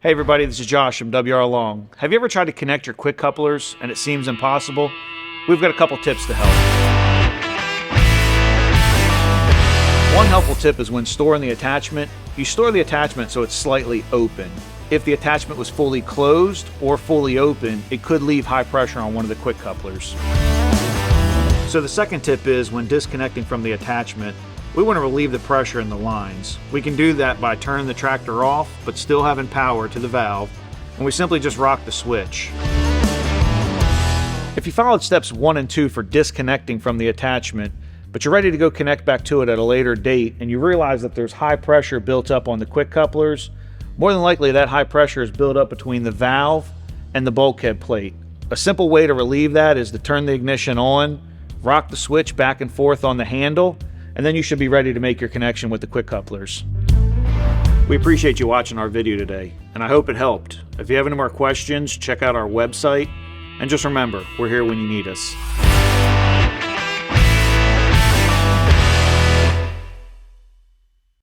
Hey everybody, this is Josh from WR Long. Have you ever tried to connect your quick couplers and it seems impossible? We've got a couple tips to help. One helpful tip is when storing the attachment, you store the attachment so it's slightly open. If the attachment was fully closed or fully open, it could leave high pressure on one of the quick couplers. So the second tip is when disconnecting from the attachment, we want to relieve the pressure in the lines. We can do that by turning the tractor off, but still having power to the valve, and we simply just rock the switch. If you followed steps 1 and 2 for disconnecting from the attachment, but you're ready to go connect back to it at a later date, and you realize that there's high pressure built up on the quick couplers, more than likely that high pressure is built up between the valve and the bulkhead plate. A simple way to relieve that is to turn the ignition on, rock the switch back and forth on the handle, and then you should be ready to make your connection with the quick couplers. We appreciate you watching our video today, and I hope it helped. If you have any more questions, check out our website, and just remember, we're here when you need us.